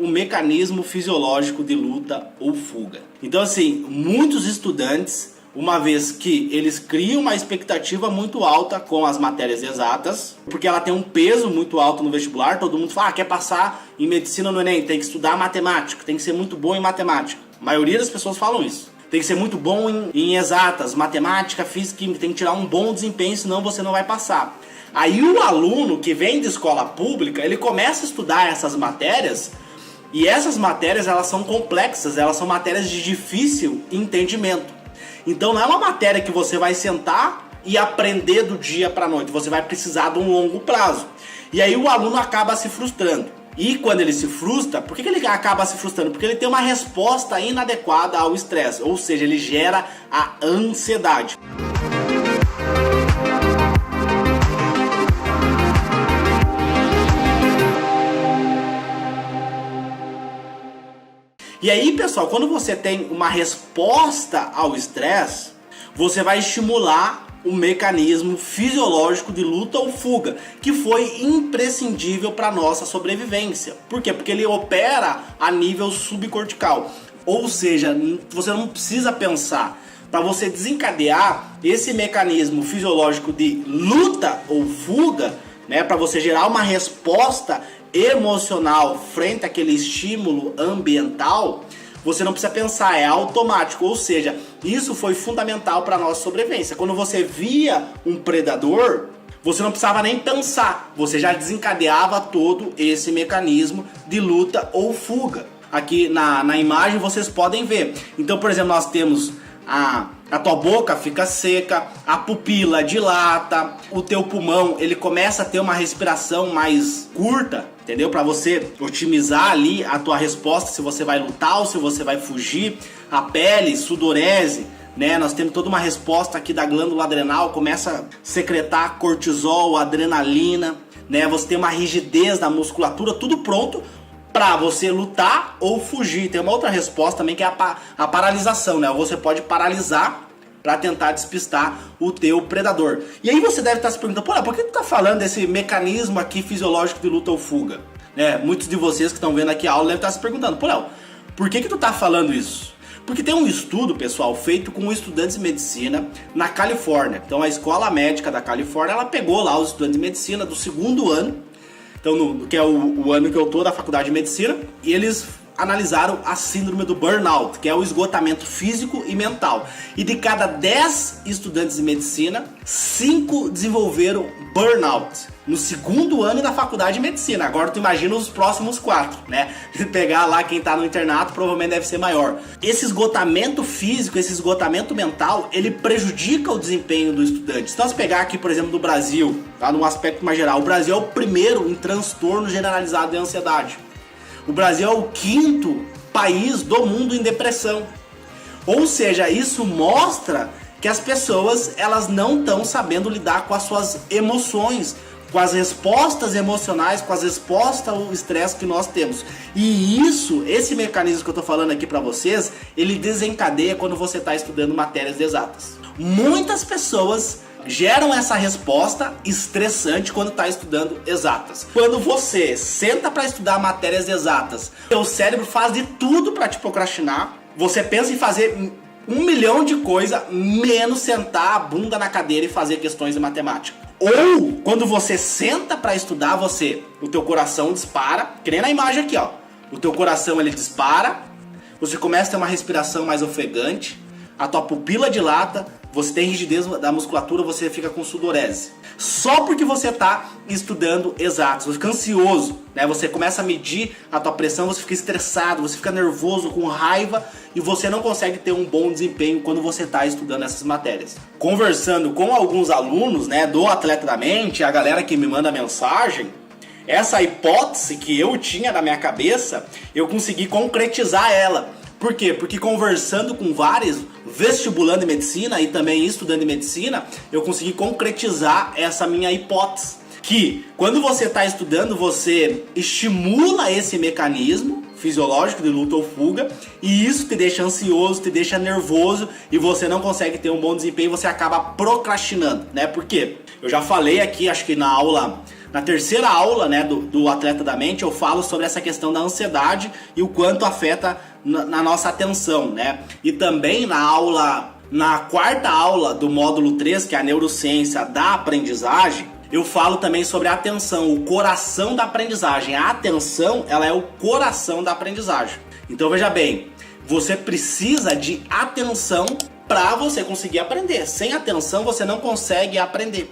o mecanismo fisiológico de luta ou fuga. Então assim, muitos estudantes, uma vez que eles criam uma expectativa muito alta com as matérias exatas, porque ela tem um peso muito alto no vestibular, todo mundo fala, quer passar em medicina no Enem, tem que estudar matemática, tem que ser muito bom em matemática. A maioria das pessoas falam isso. Tem que ser muito bom em exatas, matemática, física, química, tem que tirar um bom desempenho, senão você não vai passar. Aí o aluno que vem de escola pública, ele começa a estudar essas matérias, e essas matérias elas são complexas, elas são matérias de difícil entendimento. Então não é uma matéria que você vai sentar e aprender do dia para a noite, você vai precisar de um longo prazo. E aí o aluno acaba se frustrando. E quando ele se frustra, por que ele acaba se frustrando? Porque ele tem uma resposta inadequada ao estresse, ou seja, ele gera a ansiedade. E aí, pessoal, quando você tem uma resposta ao estresse, você vai estimular o mecanismo fisiológico de luta ou fuga, que foi imprescindível para a nossa sobrevivência. Por quê? Porque ele opera a nível subcortical. Ou seja, você não precisa pensar. Para você desencadear esse mecanismo fisiológico de luta ou fuga, né, para você gerar uma resposta emocional frente àquele estímulo ambiental, você não precisa pensar, é automático. Ou seja, isso foi fundamental para a nossa sobrevivência. Quando você via um predador, você não precisava nem pensar, você já desencadeava todo esse mecanismo de luta ou fuga. Aqui na imagem vocês podem ver. Então, por exemplo, nós temos a tua boca fica seca, a pupila dilata, o teu pulmão ele começa a ter uma respiração mais curta, entendeu? Para você otimizar ali a tua resposta, se você vai lutar ou se você vai fugir. A pele sudorese, né? Nós temos toda uma resposta aqui da glândula adrenal, começa a secretar cortisol, adrenalina, né? Você tem uma rigidez da musculatura, tudo pronto para você lutar ou fugir. Tem uma outra resposta também que é a paralisação, né? Você pode paralisar para tentar despistar o teu predador. E aí você deve estar se perguntando, pô, por que tu tá falando desse mecanismo aqui fisiológico de luta ou fuga? Né? Muitos de vocês que estão vendo aqui a aula devem estar se perguntando, pô, Léo, por que tu tá falando isso? Porque tem um estudo, pessoal, feito com estudantes de medicina na Califórnia. Então a escola médica da Califórnia, ela pegou lá os estudantes de medicina do segundo ano, então, que é o ano que eu tô da faculdade de medicina, e eles analisaram a síndrome do burnout, que é o esgotamento físico e mental. E de cada 10 estudantes de medicina, 5 desenvolveram burnout no segundo ano da faculdade de medicina. Agora tu imagina os próximos 4, né? Pegar lá quem tá no internato, provavelmente deve ser maior. Esse esgotamento físico, esse esgotamento mental, ele prejudica o desempenho do estudante. Se nós pegar aqui, por exemplo, do Brasil, tá? Num aspecto mais geral, o Brasil é o primeiro em transtorno generalizado de ansiedade. O Brasil é o 5º país do mundo em depressão. Ou seja, isso mostra que as pessoas elas não estão sabendo lidar com as suas emoções, com as respostas emocionais, com as respostas ao estresse que nós temos. E esse mecanismo que eu estou falando aqui para vocês, ele desencadeia quando você está estudando matérias exatas. Muitas pessoas geram essa resposta estressante quando está estudando exatas. Quando você senta para estudar matérias exatas, seu cérebro faz de tudo para te procrastinar. Você pensa em fazer 1 milhão de coisas, menos sentar a bunda na cadeira e fazer questões de matemática. Ou quando você senta para estudar, o teu coração dispara, que nem na imagem aqui, ó. O teu coração ele dispara, você começa a ter uma respiração mais ofegante, a tua pupila dilata, você tem rigidez da musculatura, você fica com sudorese. Só porque você está estudando exatos, você fica ansioso, né? Você começa a medir a tua pressão, você fica estressado, você fica nervoso, com raiva, e você não consegue ter um bom desempenho quando você está estudando essas matérias. Conversando com alguns alunos, né, do Atleta da Mente, a galera que me manda mensagem, essa hipótese que eu tinha na minha cabeça, eu consegui concretizar ela. Por quê? Porque conversando com vários vestibulando de medicina e também estudando de medicina, eu consegui concretizar essa minha hipótese. Que quando você está estudando, você estimula esse mecanismo fisiológico de luta ou fuga, e isso te deixa ansioso, te deixa nervoso, e você não consegue ter um bom desempenho, você acaba procrastinando, né? Por quê? Eu já falei aqui, acho que na aula Na terceira aula, né, do Atleta da Mente, eu falo sobre essa questão da ansiedade e o quanto afeta na nossa atenção, né? E também na quarta aula do módulo 3, que é a neurociência da aprendizagem, eu falo também sobre a atenção, o coração da aprendizagem. A atenção, ela é o coração da aprendizagem. Então veja bem, você precisa de atenção para você conseguir aprender. Sem atenção você não consegue aprender.